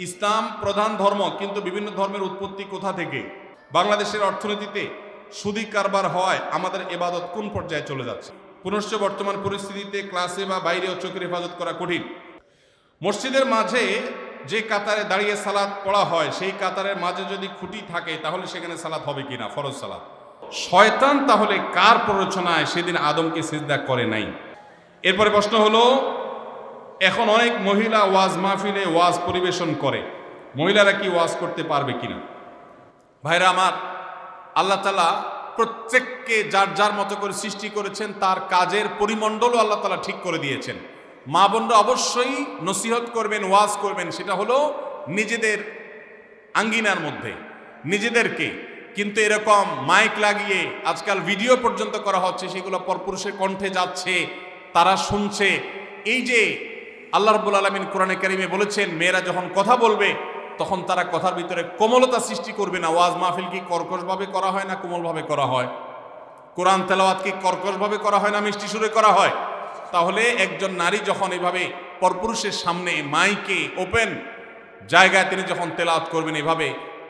ইসলাম প্রধান ধর্ম, কিন্তু বিভিন্ন ধর্মের উৎপত্তি কোথা থেকে? বাংলাদেশের অর্থনীতিতে সুদি কারবার হওয়ায় আমাদের ইবাদত কোন পর্যায়ে চলে যাচ্ছে? পুনশ্চ বর্তমান পরিস্থিতিতে ক্লাসে বা বাইরেও চোখের হেফাজত করা কঠিন। মসজিদের মাঝে যে কাতারে দাঁড়িয়ে সালাত পড়া হয়, সেই কাতারের মাঝে যদি খুঁটি থাকে তাহলে সেখানে সালাত হবে কিনা, ফরজ সালাত? শয়তান তাহলে কার প্ররোচনায় সেদিন আদমকে সিজদা করে নাই? এরপরে প্রশ্ন হলো, এখন অনেক মহিলা ওয়াজ মাহফিলে ওয়াজ পরিবেশন করে, মহিলারা কি ওয়াজ করতে পারবে কিনা? ভাইরা আমার, আল্লাহ তাআলা প্রত্যেককে যার যার মতো করে সৃষ্টি করেছেন, তার কাজের পরিমণ্ডলও আল্লাহ তাআলা ঠিক করে দিয়েছেন। মা বোনরা অবশ্যই নসিহত করবেন, ওয়াজ করবেন, সেটা হলো নিজেদের আঙ্গিনার মধ্যে নিজেদেরকে। কিন্তু এরকম মাইক লাগিয়ে আজকাল ভিডিও পর্যন্ত করা হচ্ছে, সেগুলো পরপুরুষের কণ্ঠে যাচ্ছে, তারা শুনছে। এই যে আল্লাহ রাব্বুল আলামিন কোরআনে কারিমে বলেছেন, মেয়েরা যখন কথা বলবে তখন তারা কথার ভিতরে কোমলতা সৃষ্টি করবে না। ওয়াজ মাহফিল কি কর্কশভাবে করা হয় না কোমলভাবে করা হয়? কোরআন তেলাওয়াত কি কর্কশভাবে করা হয় না মিষ্টি সুরে করা হয়? তাহলে একজন নারী যখন এভাবে পরপুরুষের সামনে মাইকে ওপেন জায়গায় তিনি যখন তেলাওয়াত করবেন এভাবে,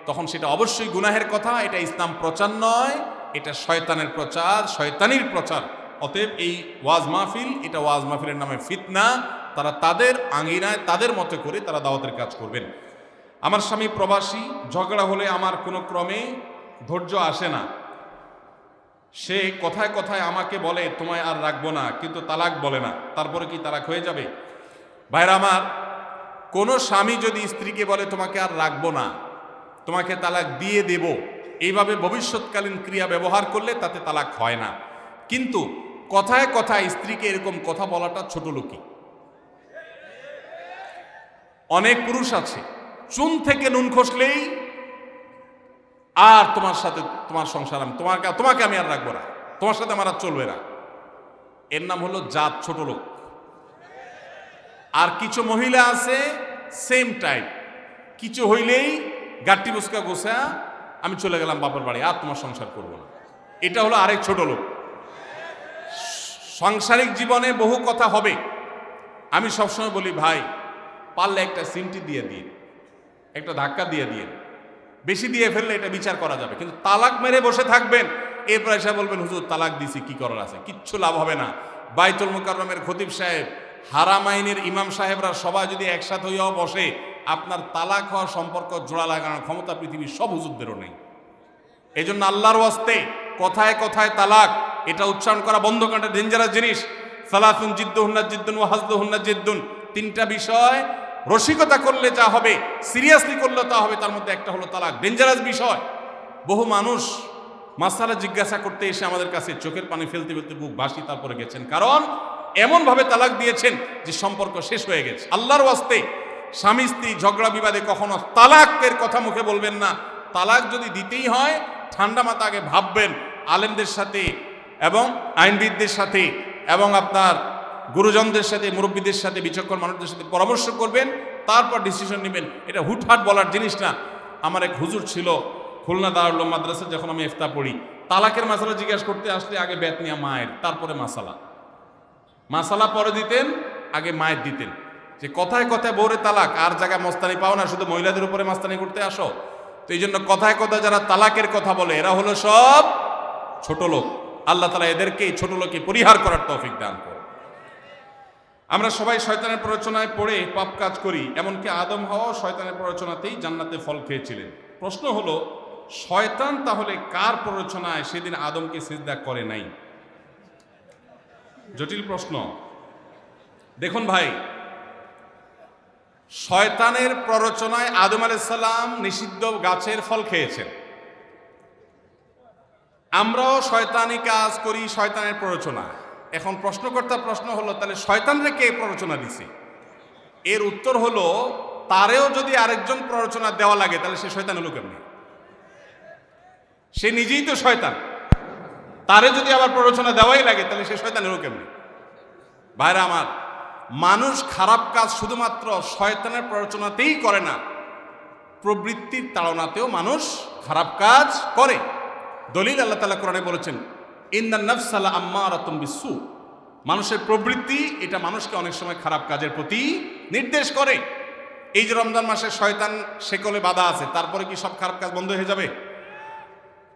তখন সেটা অবশ্যই গুনাহের কথা। এটা ইসলাম প্রচার নয়, এটা শয়তানের প্রচার, শয়তানির প্রচার। অতএব এই ওয়াজ মাহফিল, এটা ওয়াজ মাহফিলের নামে ফিতনা। তারা তাদের আঙ্গিনায় তাদের মতো করে তারা দাওয়াতের কাজ করবেন। আমার স্বামী প্রবাসী, ঝগড়া হলে আমার কোনো ক্রমে ধৈর্য আসে না। সে কথায় কথায় আমাকে বলে তোমায় আর রাখবো না, কিন্তু তালাক বলে না। তারপরে কি তালাক হয়ে যাবে? ভাইরা আমার, কোনো স্বামী যদি স্ত্রীকে বলে তোমাকে আর রাখবো না, তোমাকে তালাক দিয়ে দেব, এইভাবে ভবিষ্যৎকালীন ক্রিয়া ব্যবহার করলে তাতে তালাক হয় না। কিন্তু কথায় কথায় স্ত্রীকে এরকম কথা বলাটা ছোটলোকি। অনেক পুরুষ আছে চুন থেকে নুন খসলেই আর তোমার সাথে তোমার সংসার, তোমাকে আমি আর রাখবো না, তোমার সাথে আমার আর চলবে না। এর নাম হলো জাত, ছোট লোক। আর কিছু মহিলা আছে সেম টাইপ, কিছু হইলেই গাট্টি বুসকা গোসা আমি চলে গেলাম বাপের বাড়ি, আর তোমার সংসার করবো না। এটা হলো আরেক ছোট লোক। সাংসারিক জীবনে বহু কথা হবে। আমি সবসময় বলি, ভাই পারলে একটা সিমটি দিয়ে দিন, একটা ধাক্কা দিয়ে দিন। বেশি দিয়ে ফেললে এটা বিচার করা যাবে, কিন্তু তালাক মেরে বসে থাকবেন, এরপর এসে বলবেন হুজুর তালাক দিছি, কি করার আছে? কিচ্ছু লাভ হবে না। বাইতুল মুকাররমের খতিব সাহেব, হারামাইনের ইমাম সাহেবরা সবাই যদি একসাথে হইয়াও বসে, আপনার তালাক হওয়ার সম্পর্ক জোড়া লাগানোর ক্ষমতা পৃথিবীর সব হুজুরদেরও নেই। এই জন্য আল্লাহর ওয়াস্তে কথায় কথায় তালাক এটা উচ্চারণ করা বন্ধ করা ডেঞ্জারাস জিনিস। সালাতুন জিদ্দুহুন্না জিদ্দুন ওয়া হাজলুহুন্না জিদ্দুন, তিনটা বিষয় রসিকতা করলে যা হবে, সিরিয়াসলি করলে তা হবে, তার মধ্যে একটা হলো তালাক। ডেঞ্জারাস বিষয়। বহু মানুষ মাসালা জিজ্ঞাসা করতে এসে আমাদের কাছে চোখের পানি ফেলতে ফেলতে বুক ভাসি তারপরে গেছেন, কারণ এমন ভাবে তালাক দিয়েছেন যে সম্পর্ক শেষ হয়ে গেছে। আল্লাহর ওয়াস্তে স্বামী স্ত্রী ঝগড়া বিবাদে কখনো তালাকের কথা মুখে বলবেন না। তালাক যদি দিতেই হয় ঠান্ডা মাথা আগে ভাববেন, আলেমদের সাথে এবং আইনবিদদের সাথে এবং আপনার গুরুজনদের সাথে, মুরব্বীদের সাথে, বিচক্ষণ মানুষদের সাথে পরামর্শ করবেন, তারপর ডিসিশন নেবেন। এটা হুটহাট বলার জিনিস না। আমার এক হুজুর ছিল খুলনা দারুল উলুম মাদ্রাসা, যখন আমি ইফতা পড়ি, তালাকের মাসালা জিজ্ঞাসা করতে আসলে আগে বেতনিয়া মায়ের, তারপরে মাসালা পরে দিতেন, আগে মায়ের দিতেন। যে কথায় কথায় বউরে তালাক, আর জায়গায় মস্তানি পাও না, শুধু মহিলাদের উপরে মাস্তানি করতে আসো। তো এই জন্য কথায় কথায় যারা তালাকের কথা বলে এরা হলো সব ছোট লোক। আল্লাহ তাআলা এদেরকে এই ছোট লোককে পরিহার করার তৌফিক দান করুন। আমরা সবাই শয়তানের প্ররোচনায় পড়ে পাপ কাজ করি, এমনকি আদম হাওয়াও শয়তানের প্ররোচনাতেই জান্নাতে ফল খেয়েছিলেন। প্রশ্ন হলো, শয়তান তাহলে কার প্ররোচনায় সেদিন আদমকে সিজদা করে নাই? জটিল প্রশ্ন। দেখুন ভাই, শয়তানের প্ররোচনায় আদম আলাইহিস সালাম নিষিদ্ধ গাছের ফল খেয়েছেন। আমরাও শয়তানি কাজ করি শয়তানের প্ররোচনা। এখন প্রশ্নকর্তার প্রশ্ন হলো, তাহলে শয়তানরে কে প্ররোচনা দিছে? এর উত্তর হলো, তারেও যদি আরেকজন প্ররোচনা দেওয়া লাগে তাহলে সে শয়তান হলো কেমনি? সে নিজেই তো শয়তান, তারে যদি আবার প্ররোচনা দেওয়াই লাগে তাহলে সে শয়তান হলো কেমনি? ভাইরা আমার, মানুষ খারাপ কাজ শুধুমাত্র শয়তানের প্ররোচনাতেই করে না, প্রবৃত্তির তাড়নাতেও মানুষ খারাপ কাজ করে। দলিল আল্লাহ তাআলা কোরআনে বলেছেন, ইন্নান নাফসা লাআম্মারাতুম বিসসু, মানুষের প্রবৃত্তি এটা মানুষকে অনেক সময় খারাপ কাজের প্রতি নির্দেশ করে। এই যে রমজান মাসে শয়তান শেকলে বাধা আছে, তারপরে কি সব খারাপ কাজ বন্ধ হয়ে যাবে?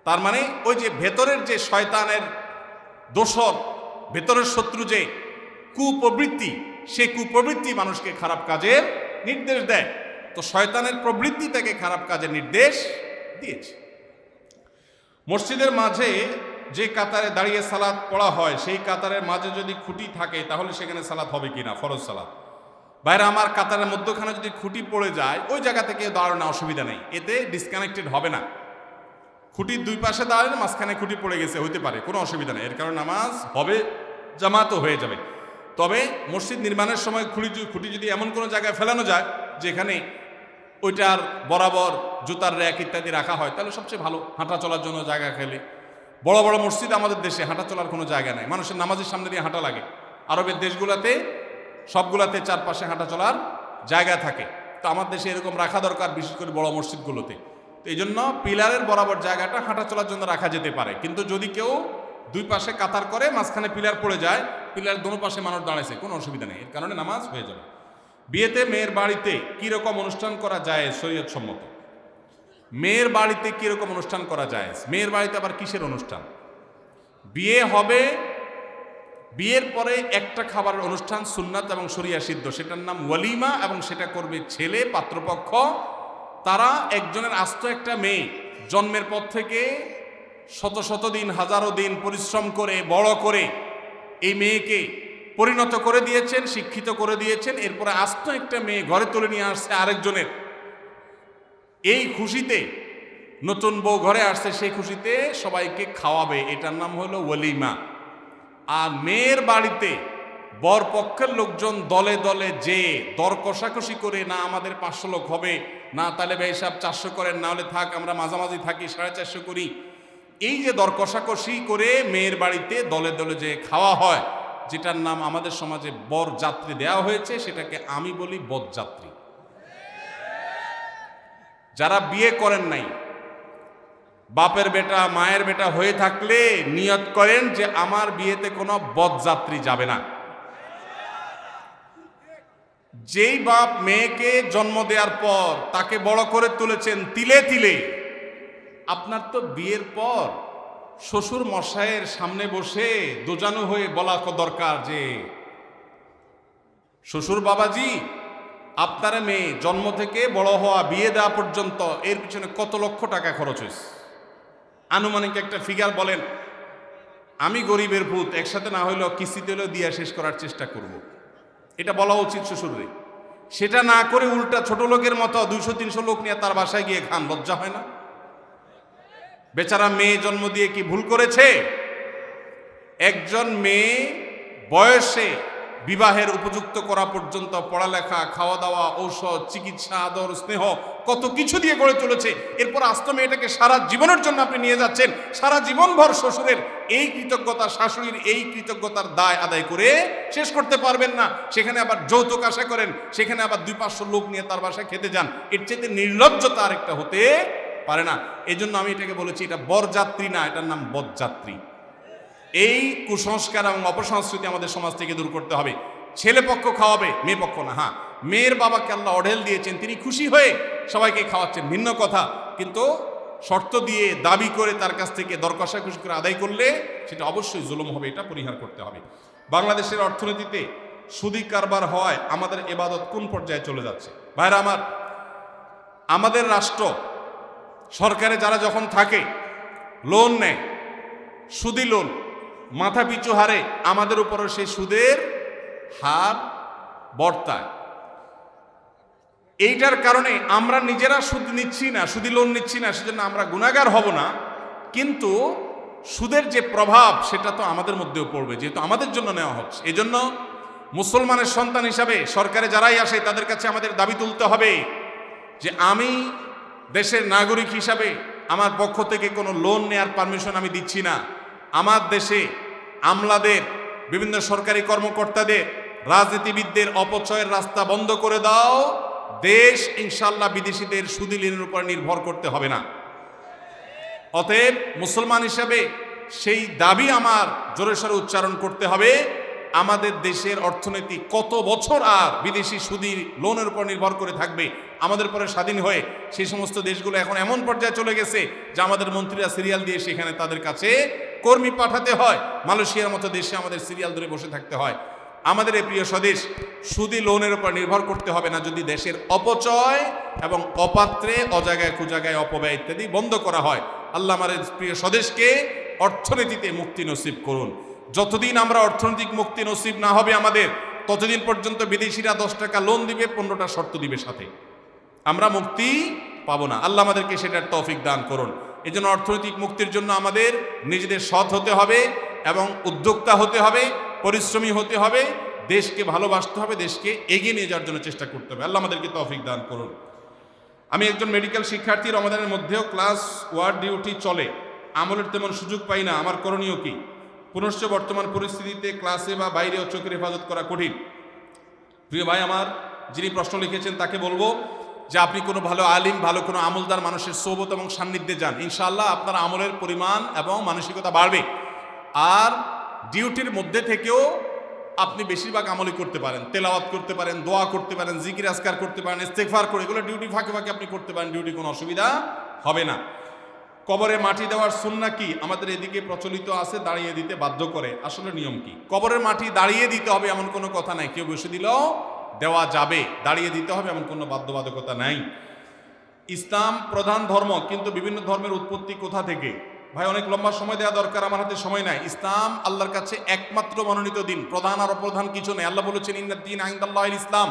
তার মানে ওই যে ভেতরের যে শয়তানের দোসর, ভেতরের শত্রু যে কুপ্রবৃত্তি, সে কুপ্রবৃত্তি মানুষকে খারাপ কাজের নির্দেশ দেয়। তো শয়তানের প্রবৃত্তি থেকে খারাপ কাজের নির্দেশ দিয়েছে। মসজিদের মাঝে যে কাতারে দাঁড়িয়ে সালাত পড়া হয়, সেই কাতারের মাঝে যদি খুঁটি থাকে তাহলে সেখানে সালাত হবে কিনা, ফরজ সালাত। বাইরে আমার কাতারের মধ্যখানে যদি খুঁটি পড়ে যায়, ওই জায়গা থেকে দাঁড়ানো অসুবিধা নেই, এতে ডিসকানেক্টেড হবে না। খুঁটির দুই পাশে দাঁড়ালে মাঝখানে খুঁটি পড়ে গেছে, হইতে পারে, কোনো অসুবিধা নেই, এর কারণে নামাজ হবে, জামাতও হয়ে যাবে। তবে মসজিদ নির্মাণের সময় খুঁটি যদি এমন কোনো জায়গায় ফেলানো যায় যেখানে ওইটার বরাবর জুতার র্যাক ইত্যাদি রাখা হয়, তাহলে সবচেয়ে ভালো। হাঁটা চলার জন্য জায়গা খেলে, বড় বড় মসজিদ আমাদের দেশে হাঁটা চলার কোনো জায়গা নেই, মানুষের নামাজের সামনে দিয়ে হাঁটা লাগে। আরবের দেশগুলোতে সবগুলাতে চারপাশে হাঁটা চলার জায়গা থাকে, তো আমার দেশে এরকম রাখা দরকার, বিশেষ করে বড় মসজিদগুলোতে। তো এই জন্য পিলারের বরাবর জায়গাটা হাঁটা চলার জন্য রাখা যেতে পারে। কিন্তু যদি কেউ দুই পাশে কাতার করে, মাঝখানে পিলার পড়ে যায়, পিলার দোনো পাশে মানুষ দাঁড়াইছে, কোনো অসুবিধা নেই, এর কারণে নামাজ হয়ে যাবে। বিয়েতে মেয়ের বাড়িতে কিরকম অনুষ্ঠান করা যায় শরীয়ত সম্মত? মেয়ের বাড়িতে কিরকম অনুষ্ঠান করা যায়? মেয়ের বাড়িতে আবার কিসের অনুষ্ঠান? বিয়ে হবে, বিয়ের পরে একটা খাবারের অনুষ্ঠান সুন্নাত এবং শরিয়া সিদ্ধ, সেটার নাম ওয়ালিমা, এবং সেটা করবে ছেলে পাত্রপক্ষ। তারা একজনের আস্ত একটা মেয়ে জন্মের পর থেকে শত শত দিন, হাজারো দিন পরিশ্রম করে বড় করে এই মেয়েকে পরিণত করে দিয়েছেন, শিক্ষিত করে দিয়েছেন। এরপরে আস্ত একটা মেয়ে ঘরে তুলে নিয়ে আসছে আরেকজনের, এই খুশিতে নতুন বউ ঘরে আসছে, সেই খুশিতে সবাইকে খাওয়াবে, এটার নাম হলো ওয়ালিমা। আর মেয়ের বাড়িতে বর পক্ষের লোকজন দলে দলে যে দর কষাকষি করে, না আমাদের 500 লোক হবে, না তাহলে ভাই সাহেব 400 করেন, না হলে থাক আমরা মাঝামাঝি থাকি 450 করি, এই যে দর কষাকষি করে মেয়ের বাড়িতে দলে দলে যে খাওয়া হয়, যেটার নাম আমাদের সমাজে বর যাত্রী দেওয়া হয়েছে, সেটাকে আমি বলি বরযাত্রী। যারা বিয়ে করেন নাই, বাপের বেটা মায়ের বেটা হয়ে থাকলে নিয়ত করেন যে আমার বিয়েতে কোনো বরযাত্রী যাবে না। যেই বাপ মেয়েকে জন্ম দেওয়ার পর তাকে বড় করে তুলেছেন তিলে তিলে, আপনার তো বিয়ের পর শ্বশুর মশাইয়ের সামনে বসে দোজানো হয়ে বলা দরকার যে শ্বশুর বাবাজি, আপনার মেয়ে জন্ম থেকে বড় হওয়া, বিয়ে দেওয়া পর্যন্ত এর পিছনে কত লক্ষ টাকা খরচ হয়েছে, আনুমানিক একটা ফিগার বলেন। আমি গরিবের ভূত, একসাথে না হইলেও কিস্তিতে হলেও দিয়ে শেষ করার চেষ্টা করব, এটা বলা উচিত শ্বশুরে। সেটা না করে উল্টা ছোট লোকের মতো 200-300 লোক নিয়ে তার বাসায় গিয়ে খান, লজ্জা হয় না? বেচারা মেয়ে জন্ম দিয়ে কি ভুল করেছে? একজন মেয়ে বয়সে বিবাহের উপযুক্ত করা পর্যন্ত পড়ালেখা, খাওয়া দাওয়া, ঔষধ, চিকিৎসা, আদর, স্নেহ কত কিছু দিয়ে গড়ে তুলেছে। এরপর আস্ত মেয়েটাকে সারা জীবনের জন্য আপনি নিয়ে যাচ্ছেন, সারা জীবনভর শ্বশুরের এই কৃতজ্ঞতা, শাশুড়ির এই কৃতজ্ঞতার দায় আদায় করে শেষ করতে পারবেন না। সেখানে আবার যৌতুক আশা করেন, সেখানে আবার 200-500 লোক নিয়ে তার বাসায় খেতে যান। এর চেয়ে নির্লজ্জতা আরেকটা হতে পারে না। এই জন্য আমি এটাকে বলেছি, এটা বরযাত্রী না, এটার নাম বরযাত্রী। এই কুসংস্কার এবং অপসংস্কৃতি আমাদের সমাজ থেকে দূর করতে হবে। ছেলে পক্ষ খাওয়াবে, মেয়ে পক্ষ না। হ্যাঁ, মেয়ের বাবাকে আল্লাহ অঢেল দিয়েছেন, তিনি খুশি হয়ে সবাইকে খাওয়াচ্ছেন, ভিন্ন কথা। কিন্তু শর্ত দিয়ে, দাবি করে তার কাছ থেকে দর কষাকষি করে আদায় করলে সেটা অবশ্যই জুলুম হবে, এটা পরিহার করতে হবে। বাংলাদেশের অর্থনীতিতে সুদি কারবার হওয়ায় আমাদের ইবাদত কোন পর্যায়ে চলে যাচ্ছে? ভাইরা আমার, আমাদের রাষ্ট্র সরকারে যারা যখন থাকে, লোন নেয়, সুদি লোন, মাথা পিছু হারে আমাদের উপরও সেই সুদের হার বর্তায়। এইটার কারণে আমরা নিজেরা সুদ নিচ্ছি না, সুদি লোন নিচ্ছি না, সেজন্য আমরা গুনাহগার হব না, কিন্তু সুদের যে প্রভাব সেটা তো আমাদের মধ্যেও পড়বে, যেহেতু আমাদের জন্য নেওয়া হচ্ছে। এই জন্য মুসলমানের সন্তান হিসাবে সরকারে যারাই আসে তাদের কাছে আমাদের দাবি তুলতে হবে যে আমি দেশের নাগরিক হিসাবে আমার পক্ষ থেকে কোনো লোন নেওয়ার পারমিশন আমি দিচ্ছি না। আমার দেশে আমলাদের, বিভিন্ন সরকারি কর্মকর্তাদের, রাজনীতিবিদদের অপচয়ের রাস্তা বন্ধ করে দাও। দেশ ইনশাল্লাহ বিদেশিদের সুদি ঋণের উপর নির্ভর করতে হবে না। অতএব মুসলমান হিসাবে সেই দাবি আমার জোরে সোরে উচ্চারণ করতে হবে আমাদের দেশের অর্থনীতি কত বছর আর বিদেশি সুদী লোনের উপর নির্ভর করে থাকবে? আমাদের পরে স্বাধীন হয়ে সেই সমস্ত দেশগুলো এখন এমন পর্যায়ে চলে গেছে যে আমাদের মন্ত্রীরা সিরিয়াল দিয়ে সেখানে তাদের কাছে কর্মী পাঠাতে হয়। মালয়েশিয়ার মতো দেশে আমাদের সিরিয়াল ধরে বসে থাকতে হয়। আমাদের এই প্রিয় স্বদেশ সুদী লোনের উপর নির্ভর করতে হবে না যদি দেশের অপচয় এবং অপাত্রে অজাগায় কুজাগায় অপব্যয় ইত্যাদি বন্ধ করা হয়। আল্লাহ আমাদের প্রিয় স্বদেশকে অর্থনীতিতে মুক্তি নসিব করুন। যতদিন আমরা অর্থনৈতিক মুক্তি নসিব না হবে আমাদের, ততদিন পর্যন্ত বিদেশিরা 10 টাকা লোন দিবে, 15টা শর্ত দিবে সাথে, আমরা মুক্তি পাবো না। আল্লাহ আমাদেরকে সেটার তৌফিক দান করুন। এই জন্য অর্থনৈতিক মুক্তির জন্য আমাদের নিজেদের সৎ হতে হবে এবং উদ্যোক্তা হতে হবে, পরিশ্রমী হতে হবে, দেশকে ভালোবাসতে হবে, দেশকে এগিয়ে নিয়ে যাওয়ার জন্য চেষ্টা করতে হবে। আল্লাহ আমাদেরকে তৌফিক দান করুন। আমি একজন মেডিকেল শিক্ষার্থী, রমাদানের মধ্যেও ক্লাস ওয়ার্ড ডিউটি চলে, আমলের তেমন সুযোগ পাই না, আমার করণীয় কি? পুনশ্চ বর্তমান পরিস্থিতিতে ক্লাসে বা বাইরেও চোখের হেফাজত করা কঠিন। প্রিয় ভাই আমার, যিনি প্রশ্ন লিখেছেন তাকে বলবো যে আপনি কোনো ভালো আলিম, ভালো কোনো আমলদার মানুষের সোহবত এবং সান্নিধ্যে যান, ইনশাআল্লাহ আপনার আমলের পরিমাণ এবং মানসিকতা বাড়বে। আর ডিউটির মধ্যে থেকেও আপনি বেশিরভাগ আমলই করতে পারেন, তেলাওয়াত করতে পারেন, দোয়া করতে পারেন, জিকির আজকার করতে পারেন, ইস্তেগফার করে, এগুলো ডিউটি ফাঁকে ফাঁকে আপনি করতে পারেন, ডিউটি কোনো অসুবিধা হবে না। কবরে মাটি দেওয়ার সুন্নাহ কি? আমাদের এদিকে প্রচলিত আছে দাঁড়িয়ে দিতে বাধ্য করে। আসলে নিয়ম কি? কবরের মাটি দাঁড়িয়ে দিতে হবে এমন কোনো কথা নাই, কেউ বসে দিলেও দেওয়া যাবে, দাঁড়িয়ে দিতে হবে এমন কোনো বাধ্যবাধকতা নাই। ইসলাম প্রধান ধর্ম, কিন্তু বিভিন্ন ধর্মের উৎপত্তি কোথা থেকে? ভাই অনেক লম্বা সময় দেওয়া দরকার, আমার হাতে সময় নাই। ইসলাম আল্লাহর কাছে একমাত্র মনোনীত দিন, প্রধান আর অপ্রধান কিছু নেই। আল্লাহ বলেছেন ইন্নাদ-দীন ইনদাল্লাহিল ইসলাম,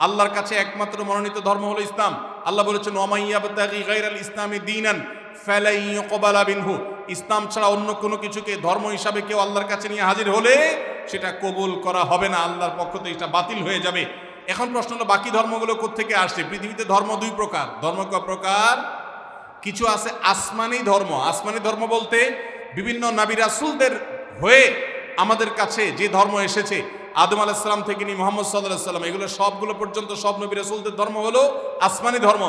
আল্লাহর কাছে একমাত্র মনোনীত ধর্ম হলো ইসলাম। আল্লাহ বলেছেন ওয়া মান ইয়াবতাগি গায়রাল ইসলামি দীনান ফালাই ইউকবালা মিনহু, ইসলাম ছাড়া অন্য কোনো কিছুকে ধর্ম হিসাবে কেউ আল্লাহর কাছে নিয়ে হাজির হলে সেটা কবুল করা হবে না, আল্লাহর পক্ষ থেকে এটা বাতিল হয়ে যাবে। এখন প্রশ্ন হলো বাকি ধর্মগুলো কোত্থেকে আসছে? পৃথিবীতে ধর্ম দুই প্রকার। ধর্ম কয় প্রকার? কিছু আছে আসমানি ধর্ম। আসমানি ধর্ম বলতে বিভিন্ন নবী রাসূলদের হয়ে আমাদের কাছে যে ধর্ম এসেছে, আদম আলাইহিস সালাম থেকে নিয়ে মুহাম্মদ সাল্লাল্লাহু আলাইহি সাল্লাম, এগুলো সবগুলো পর্যন্ত সব নবী রাসূলদের ধর্ম হলো আসমানি ধর্ম।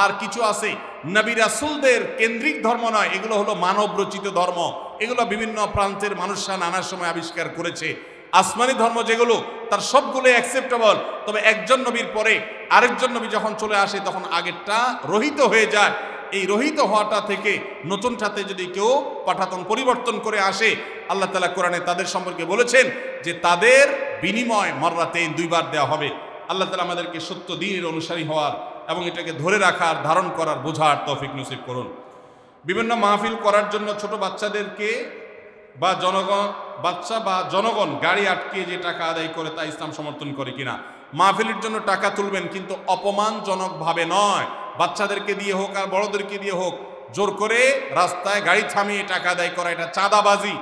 আর কিছু আছে নবী রাসূলদের কেন্দ্রিক ধর্ম নয়, এগুলো হলো মানব রচিত ধর্ম। এগুলো বিভিন্ন প্রান্তের মানুষরা নানা সময় আবিষ্কার করেছে। আসমানি ধর্ম যেগুলো, তার সবগুলো অ্যাকসেপ্টেবল, তবে একজন নবীর পরে আরেকজন নবী যখন চলে আসে তখন আগেরটা রহিত হয়ে যায়। এই রহিত হওয়াটা থেকে নতুনটাতে যদি কেউ পাঠাতন পরিবর্তন করে আসে, আল্লাহ তাআলা কোরআনে তাদের সম্পর্কে বলেছেন যে তাদের বিনিময় মাররাতাইন, দুইবার দেওয়া হবে। আল্লাহ তাআলা আমাদেরকে সত্য দ্বীনের অনুসারী হওয়ার এবং এটাকে ধরে রাখার, ধারণ করার, বোঝার তৌফিক নসিব করুন। বিভিন্ন মাহফিল করার জন্য ছোট বাচ্চাদেরকে বা জনগণ গাড়ি আটকে যে টাকা আদায় করে তা ইসলাম সমর্থন করে কিনা? মাহফিলের জন্য টাকা তুলবেন, কিন্তু অপমানজনক ভাবে নয়। বাচ্চাদেরকে দিয়ে হোক আর বড়দেরকে দিয়ে হোক, জোর করে রাস্তায় গাড়ি থামিয়ে টাকা আদায় করা, এটা চাঁদাবাজি।